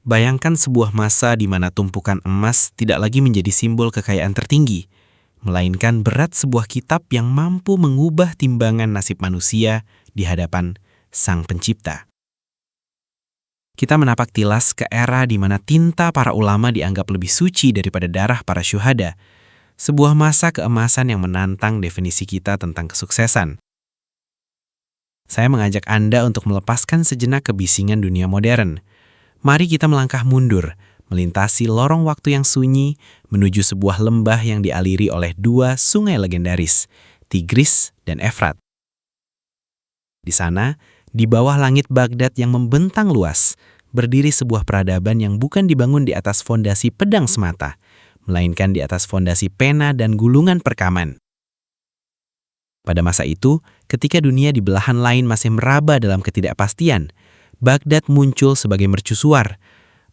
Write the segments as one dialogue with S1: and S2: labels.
S1: Bayangkan sebuah masa di mana tumpukan emas tidak lagi menjadi simbol kekayaan tertinggi, melainkan berat sebuah kitab yang mampu mengubah timbangan nasib manusia di hadapan Sang Pencipta. Kita menapak tilas ke era di mana tinta para ulama dianggap lebih suci daripada darah para syuhada, sebuah masa keemasan yang menantang definisi kita tentang kesuksesan. Saya mengajak Anda untuk melepaskan sejenak kebisingan dunia modern. Mari kita melangkah mundur, melintasi lorong waktu yang sunyi, menuju sebuah lembah yang dialiri oleh dua sungai legendaris, Tigris dan Efrat. Di sana, di bawah langit Baghdad yang membentang luas, berdiri sebuah peradaban yang bukan dibangun di atas fondasi pedang semata, melainkan di atas fondasi pena dan gulungan perkaman. Pada masa itu, ketika dunia di belahan lain masih meraba dalam ketidakpastian, Baghdad muncul sebagai mercusuar.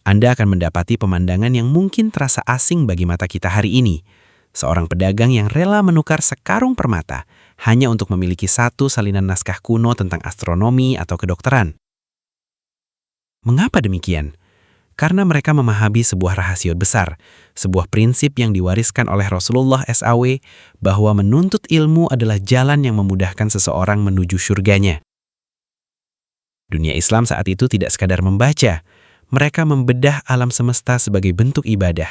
S1: Anda akan mendapati pemandangan yang mungkin terasa asing bagi mata kita hari ini. Seorang pedagang yang rela menukar sekarung permata hanya untuk memiliki satu salinan naskah kuno tentang astronomi atau kedokteran. Mengapa demikian? Karena mereka memahami sebuah rahasia besar, sebuah prinsip yang diwariskan oleh Rasulullah SAW bahwa menuntut ilmu adalah jalan yang memudahkan seseorang menuju surganya. Dunia Islam saat itu tidak sekadar membaca, mereka membedah alam semesta sebagai bentuk ibadah.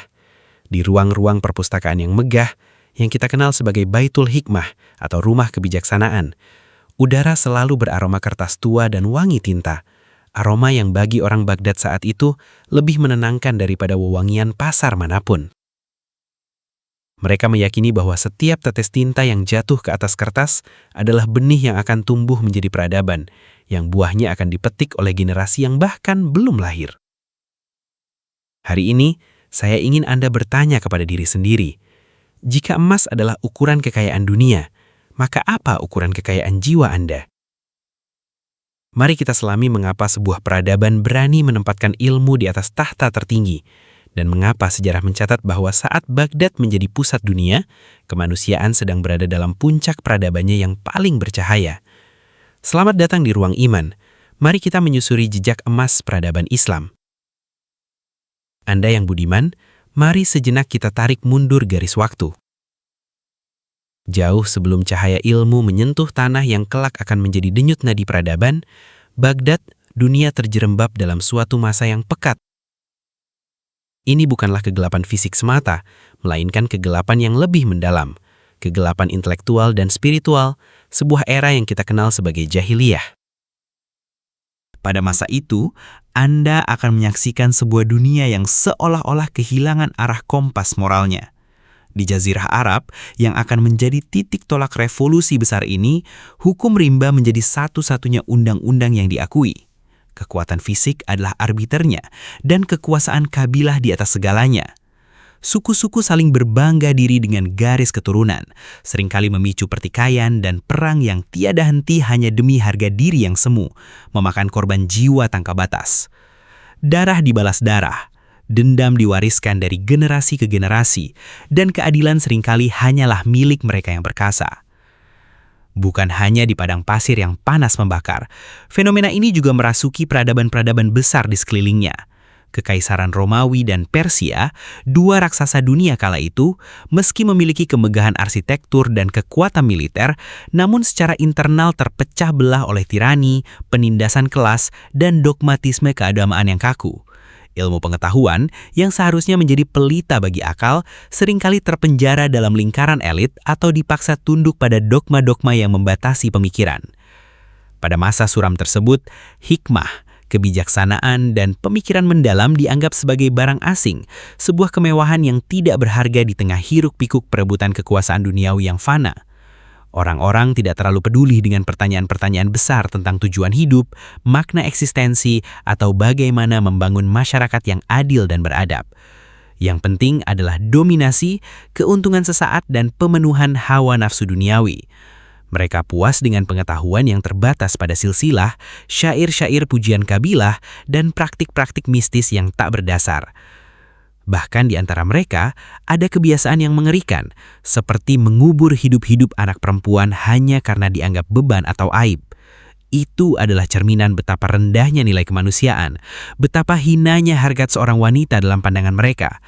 S1: Di ruang-ruang perpustakaan yang megah, yang kita kenal sebagai Baitul Hikmah atau rumah kebijaksanaan, udara selalu beraroma kertas tua dan wangi tinta, aroma yang bagi orang Baghdad saat itu lebih menenangkan daripada wewangian pasar manapun. Mereka meyakini bahwa setiap tetes tinta yang jatuh ke atas kertas adalah benih yang akan tumbuh menjadi peradaban, yang buahnya akan dipetik oleh generasi yang bahkan belum lahir. Hari ini, saya ingin Anda bertanya kepada diri sendiri, jika emas adalah ukuran kekayaan dunia, maka apa ukuran kekayaan jiwa Anda? Mari kita selami mengapa sebuah peradaban berani menempatkan ilmu di atas tahta tertinggi, dan mengapa sejarah mencatat bahwa saat Baghdad menjadi pusat dunia, kemanusiaan sedang berada dalam puncak peradabannya yang paling bercahaya. Selamat datang di Ruang Iman. Mari kita menyusuri jejak emas peradaban Islam. Anda yang budiman, mari sejenak kita tarik mundur garis waktu. Jauh sebelum cahaya ilmu menyentuh tanah yang kelak akan menjadi denyut nadi peradaban, Baghdad, dunia terjerembab dalam suatu masa yang pekat. Ini bukanlah kegelapan fisik semata, melainkan kegelapan yang lebih mendalam, kegelapan intelektual dan spiritual, sebuah era yang kita kenal sebagai jahiliyah. Pada masa itu, Anda akan menyaksikan sebuah dunia yang seolah-olah kehilangan arah kompas moralnya. Di Jazirah Arab, yang akan menjadi titik tolak revolusi besar ini, hukum rimba menjadi satu-satunya undang-undang yang diakui. Kekuatan fisik adalah arbiternya, dan kekuasaan kabilah di atas segalanya. Suku-suku saling berbangga diri dengan garis keturunan, seringkali memicu pertikaian dan perang yang tiada henti hanya demi harga diri yang semu, memakan korban jiwa tanpa batas. Darah dibalas darah, dendam diwariskan dari generasi ke generasi, dan keadilan seringkali hanyalah milik mereka yang berkasa. Bukan hanya di padang pasir yang panas membakar, fenomena ini juga merasuki peradaban-peradaban besar di sekelilingnya. Kekaisaran Romawi dan Persia, dua raksasa dunia kala itu, meski memiliki kemegahan arsitektur dan kekuatan militer, namun secara internal terpecah belah oleh tirani, penindasan kelas, dan dogmatisme keagamaan yang kaku. Ilmu pengetahuan yang seharusnya menjadi pelita bagi akal seringkali terpenjara dalam lingkaran elit atau dipaksa tunduk pada dogma-dogma yang membatasi pemikiran. Pada masa suram tersebut, hikmah, kebijaksanaan, dan pemikiran mendalam dianggap sebagai barang asing, sebuah kemewahan yang tidak berharga di tengah hiruk-pikuk perebutan kekuasaan duniawi yang fana. Orang-orang tidak terlalu peduli dengan pertanyaan-pertanyaan besar tentang tujuan hidup, makna eksistensi, atau bagaimana membangun masyarakat yang adil dan beradab. Yang penting adalah dominasi, keuntungan sesaat, dan pemenuhan hawa nafsu duniawi. Mereka puas dengan pengetahuan yang terbatas pada silsilah, syair-syair pujian kabilah, dan praktik-praktik mistis yang tak berdasar. Bahkan di antara mereka, ada kebiasaan yang mengerikan, seperti mengubur hidup-hidup anak perempuan hanya karena dianggap beban atau aib. Itu adalah cerminan betapa rendahnya nilai kemanusiaan, betapa hinanya harkat seorang wanita dalam pandangan mereka.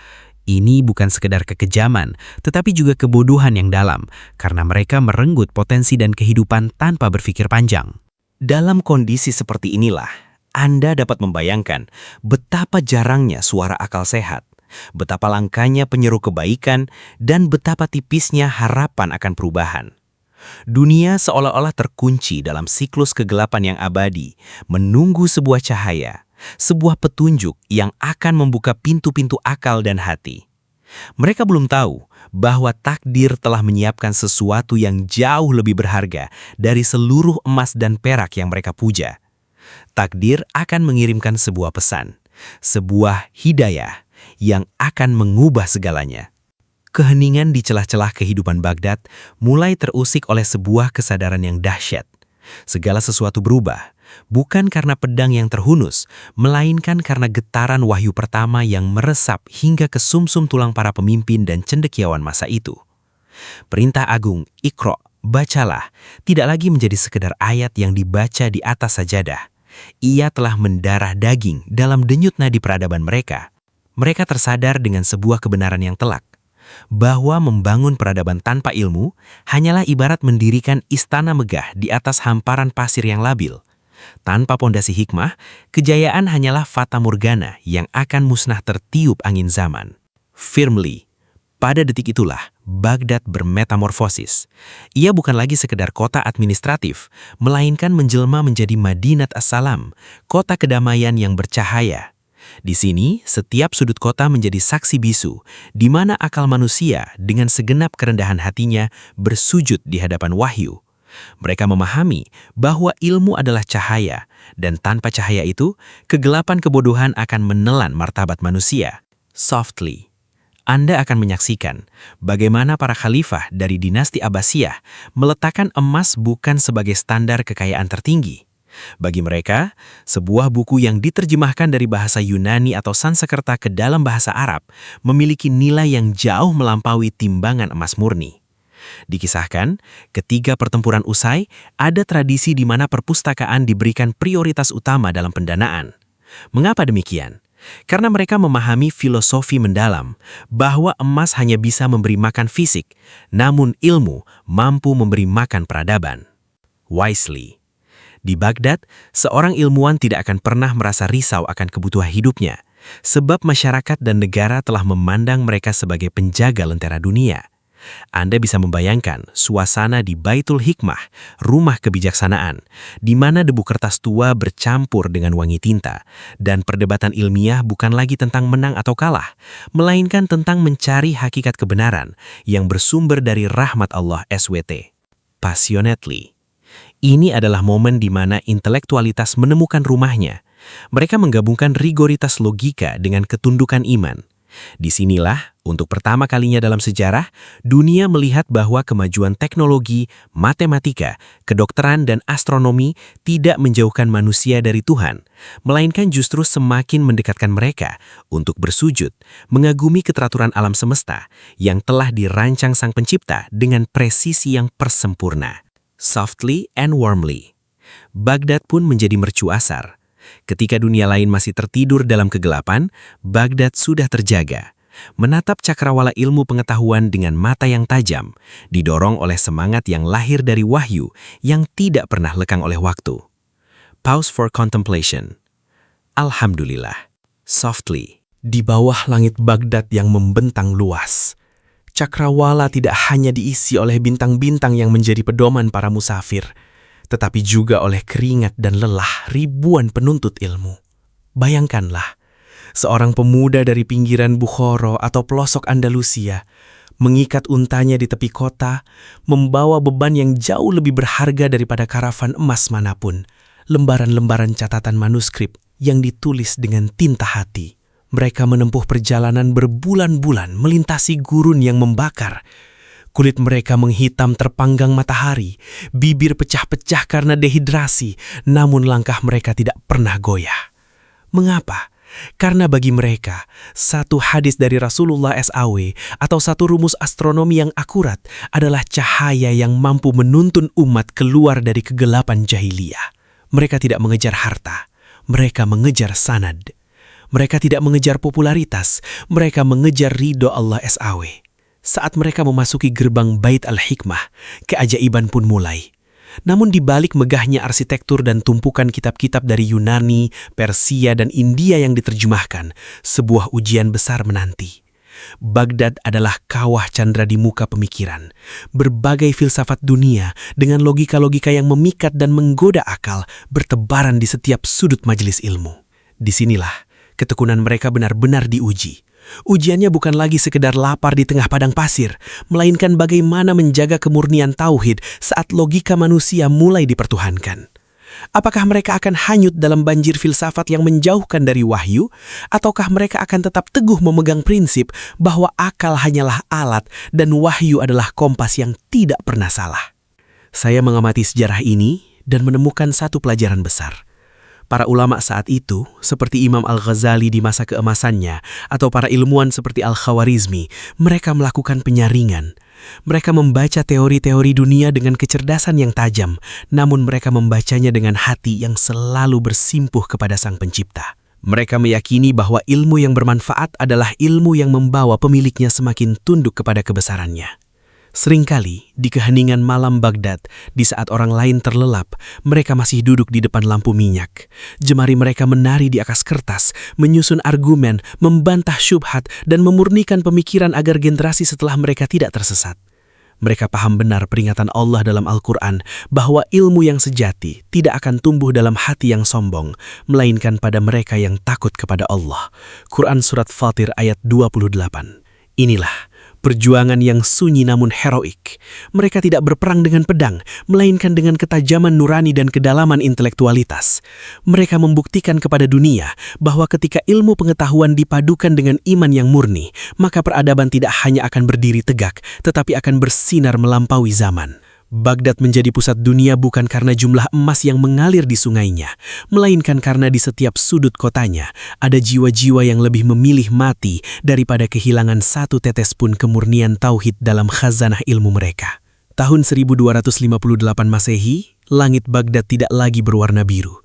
S1: Ini bukan sekedar kekejaman, tetapi juga kebodohan yang dalam, karena mereka merenggut potensi dan kehidupan tanpa berpikir panjang. Dalam kondisi seperti inilah, Anda dapat membayangkan betapa jarangnya suara akal sehat, betapa langkanya penyeru kebaikan, dan betapa tipisnya harapan akan perubahan. Dunia seolah-olah terkunci dalam siklus kegelapan yang abadi, menunggu sebuah cahaya, sebuah petunjuk yang akan membuka pintu-pintu akal dan hati. Mereka belum tahu bahwa takdir telah menyiapkan sesuatu yang jauh lebih berharga dari seluruh emas dan perak yang mereka puja. Takdir akan mengirimkan sebuah pesan, sebuah hidayah yang akan mengubah segalanya. Keheningan di celah-celah kehidupan Baghdad mulai terusik oleh sebuah kesadaran yang dahsyat. Segala sesuatu berubah, bukan karena pedang yang terhunus, melainkan karena getaran wahyu pertama yang meresap hingga ke sumsum tulang para pemimpin dan cendekiawan masa itu. Perintah agung, Iqra, bacalah, tidak lagi menjadi sekedar ayat yang dibaca di atas sajadah. Ia telah mendarah daging dalam denyut nadi peradaban mereka. Mereka tersadar dengan sebuah kebenaran yang telak, bahwa membangun peradaban tanpa ilmu hanyalah ibarat mendirikan istana megah di atas hamparan pasir yang labil. Tanpa pondasi hikmah, kejayaan hanyalah fata morgana yang akan musnah tertiup angin zaman. Firmly, pada detik itulah Baghdad bermetamorfosis. Ia bukan lagi sekedar kota administratif, melainkan menjelma menjadi Madinat As-Salam, kota kedamaian yang bercahaya. Di sini, setiap sudut kota menjadi saksi bisu, di mana akal manusia dengan segenap kerendahan hatinya bersujud di hadapan wahyu. Mereka memahami bahwa ilmu adalah cahaya, dan tanpa cahaya itu, kegelapan kebodohan akan menelan martabat manusia. Softly, Anda akan menyaksikan bagaimana para khalifah dari dinasti Abbasiyah meletakkan emas bukan sebagai standar kekayaan tertinggi. Bagi mereka, sebuah buku yang diterjemahkan dari bahasa Yunani atau Sanskerta ke dalam bahasa Arab memiliki nilai yang jauh melampaui timbangan emas murni. Dikisahkan, ketika pertempuran usai, ada tradisi di mana perpustakaan diberikan prioritas utama dalam pendanaan. Mengapa demikian? Karena mereka memahami filosofi mendalam bahwa emas hanya bisa memberi makan fisik, namun ilmu mampu memberi makan peradaban. Wisely. Di Baghdad, seorang ilmuwan tidak akan pernah merasa risau akan kebutuhan hidupnya, sebab masyarakat dan negara telah memandang mereka sebagai penjaga lentera dunia. Anda bisa membayangkan suasana di Baitul Hikmah, rumah kebijaksanaan, di mana debu kertas tua bercampur dengan wangi tinta, dan perdebatan ilmiah bukan lagi tentang menang atau kalah, melainkan tentang mencari hakikat kebenaran yang bersumber dari rahmat Allah SWT. Passionately. Ini adalah momen di mana intelektualitas menemukan rumahnya. Mereka menggabungkan rigoritas logika dengan ketundukan iman. Disinilah, untuk pertama kalinya dalam sejarah, dunia melihat bahwa kemajuan teknologi, matematika, kedokteran, dan astronomi tidak menjauhkan manusia dari Tuhan, melainkan justru semakin mendekatkan mereka untuk bersujud, mengagumi keteraturan alam semesta yang telah dirancang Sang Pencipta dengan presisi yang persempurna. Softly and warmly. Baghdad pun menjadi mercu asar. Ketika dunia lain masih tertidur dalam kegelapan, Baghdad sudah terjaga. Menatap cakrawala ilmu pengetahuan dengan mata yang tajam, didorong oleh semangat yang lahir dari wahyu yang tidak pernah lekang oleh waktu. Pause for contemplation. Alhamdulillah. Softly. Di bawah langit Baghdad yang membentang luas, cakrawala tidak hanya diisi oleh bintang-bintang yang menjadi pedoman para musafir, tetapi juga oleh keringat dan lelah ribuan penuntut ilmu. Bayangkanlah, seorang pemuda dari pinggiran Bukhara atau pelosok Andalusia mengikat untanya di tepi kota, membawa beban yang jauh lebih berharga daripada karavan emas manapun, lembaran-lembaran catatan manuskrip yang ditulis dengan tinta hati. Mereka menempuh perjalanan berbulan-bulan melintasi gurun yang membakar. Kulit mereka menghitam terpanggang matahari, bibir pecah-pecah karena dehidrasi, namun langkah mereka tidak pernah goyah. Mengapa? Karena bagi mereka, satu hadis dari Rasulullah SAW atau satu rumus astronomi yang akurat adalah cahaya yang mampu menuntun umat keluar dari kegelapan jahiliyah.
S2: Mereka tidak mengejar harta, mereka mengejar sanad. Mereka tidak mengejar popularitas, mereka mengejar ridho Allah SAW. Saat mereka memasuki gerbang Bait Al-Hikmah, keajaiban pun mulai. Namun di balik megahnya arsitektur dan tumpukan kitab-kitab dari Yunani, Persia, dan India yang diterjemahkan, sebuah ujian besar menanti. Baghdad adalah kawah candra di muka pemikiran. Berbagai filsafat dunia dengan logika-logika yang memikat dan menggoda akal bertebaran di setiap sudut majelis ilmu. Disinilah ketekunan mereka benar-benar diuji. Ujiannya bukan lagi sekedar lapar di tengah padang pasir, melainkan bagaimana menjaga kemurnian tauhid saat logika manusia mulai dipertuhankan. Apakah mereka akan hanyut dalam banjir filsafat yang menjauhkan dari wahyu, ataukah mereka akan tetap teguh memegang prinsip bahwa akal hanyalah alat dan wahyu adalah kompas yang tidak pernah salah? Saya mengamati sejarah ini dan menemukan satu pelajaran besar. Para ulama saat itu, seperti Imam Al-Ghazali di masa keemasannya, atau para ilmuwan seperti Al-Khawarizmi, mereka melakukan penyaringan. Mereka membaca teori-teori dunia dengan kecerdasan yang tajam, namun mereka membacanya dengan hati yang selalu bersimpuh kepada Sang Pencipta. Mereka meyakini bahwa ilmu yang bermanfaat adalah ilmu yang membawa pemiliknya semakin tunduk kepada kebesarannya. Seringkali, di keheningan malam Baghdad, di saat orang lain terlelap, mereka masih duduk di depan lampu minyak. Jemari mereka menari di atas kertas, menyusun argumen, membantah syubhat, dan memurnikan pemikiran agar generasi setelah mereka tidak tersesat. Mereka paham benar peringatan Allah dalam Al-Quran bahwa ilmu yang sejati tidak akan tumbuh dalam hati yang sombong, melainkan pada mereka yang takut kepada Allah. Quran Surat Fatir ayat 28. Inilah perjuangan yang sunyi namun heroik. Mereka tidak berperang dengan pedang, melainkan dengan ketajaman nurani dan kedalaman intelektualitas. Mereka membuktikan kepada dunia bahwa ketika ilmu pengetahuan dipadukan dengan iman yang murni, maka peradaban tidak hanya akan berdiri tegak, tetapi akan bersinar melampaui zaman. Baghdad menjadi pusat dunia bukan karena jumlah emas yang mengalir di sungainya, melainkan karena di setiap sudut kotanya ada jiwa-jiwa yang lebih memilih mati daripada kehilangan satu tetes pun kemurnian tauhid dalam khazanah ilmu mereka. Tahun 1258 Masehi, langit Baghdad tidak lagi berwarna biru.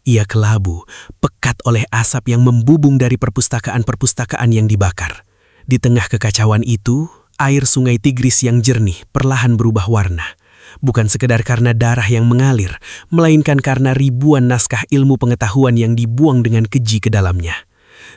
S2: Ia kelabu, pekat oleh asap yang membubung dari perpustakaan-perpustakaan yang dibakar. Di tengah kekacauan itu, air sungai Tigris yang jernih perlahan berubah warna. Bukan sekedar karena darah yang mengalir, melainkan karena ribuan naskah ilmu pengetahuan yang dibuang dengan keji ke dalamnya.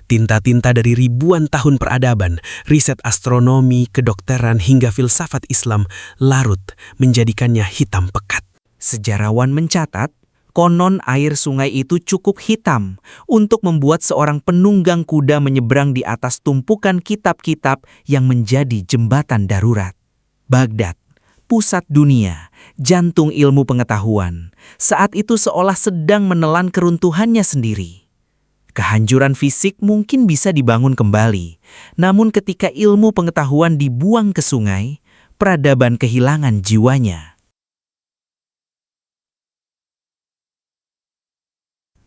S2: Tinta-tinta dari ribuan tahun peradaban, riset astronomi, kedokteran, hingga filsafat Islam larut menjadikannya hitam pekat.
S3: Sejarawan mencatat, konon air sungai itu cukup hitam untuk membuat seorang penunggang kuda menyeberang di atas tumpukan kitab-kitab yang menjadi jembatan darurat. Baghdad, pusat dunia, jantung ilmu pengetahuan, saat itu seolah sedang menelan keruntuhannya sendiri. Kehancuran fisik mungkin bisa dibangun kembali, namun ketika ilmu pengetahuan dibuang ke sungai, peradaban kehilangan jiwanya.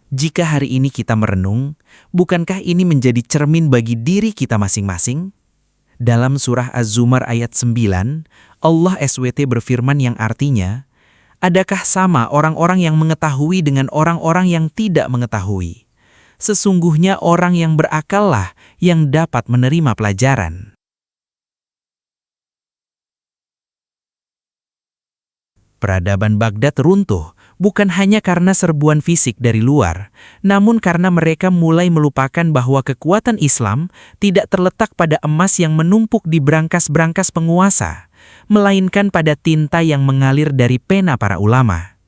S3: Jika hari ini kita merenung, bukankah ini menjadi cermin bagi diri kita masing-masing? Dalam surah Az-Zumar ayat 9, Allah SWT berfirman yang artinya, adakah sama orang-orang yang mengetahui dengan orang-orang yang tidak mengetahui? Sesungguhnya orang yang berakallah yang dapat menerima pelajaran. Peradaban Baghdad runtuh bukan hanya karena serbuan fisik dari luar, namun karena mereka mulai melupakan bahwa kekuatan Islam tidak terletak pada emas yang menumpuk di brankas-brankas penguasa, melainkan pada tinta yang mengalir dari pena para ulama.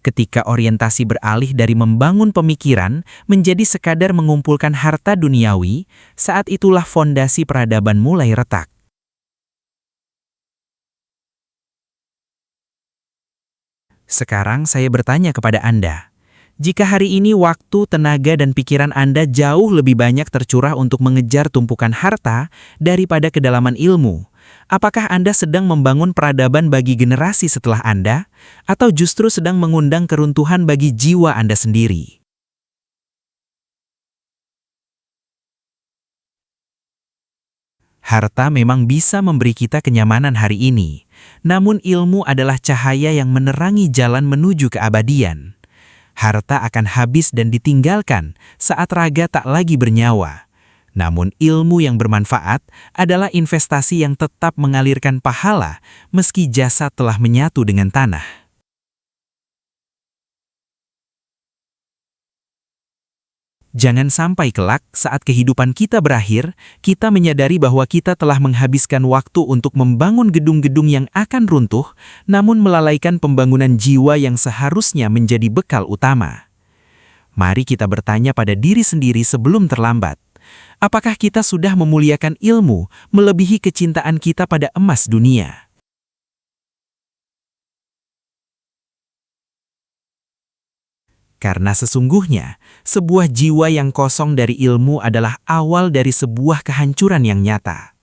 S3: Ketika orientasi beralih dari membangun pemikiran menjadi sekadar mengumpulkan harta duniawi, saat itulah fondasi peradaban mulai retak. Sekarang saya bertanya kepada Anda, jika hari ini waktu, tenaga, dan pikiran Anda jauh lebih banyak tercurah untuk mengejar tumpukan harta daripada kedalaman ilmu, apakah Anda sedang membangun peradaban bagi generasi setelah Anda, atau justru sedang mengundang keruntuhan bagi jiwa Anda sendiri? Harta memang bisa memberi kita kenyamanan hari ini, namun ilmu adalah cahaya yang menerangi jalan menuju keabadian. Harta akan habis dan ditinggalkan saat raga tak lagi bernyawa. Namun ilmu yang bermanfaat adalah investasi yang tetap mengalirkan pahala meski jasad telah menyatu dengan tanah. Jangan sampai kelak saat kehidupan kita berakhir, kita menyadari bahwa kita telah menghabiskan waktu untuk membangun gedung-gedung yang akan runtuh, namun melalaikan pembangunan jiwa yang seharusnya menjadi bekal utama. Mari kita bertanya pada diri sendiri sebelum terlambat. Apakah kita sudah memuliakan ilmu melebihi kecintaan kita pada emas dunia? Karena sesungguhnya, sebuah jiwa yang kosong dari ilmu adalah awal dari sebuah kehancuran yang nyata.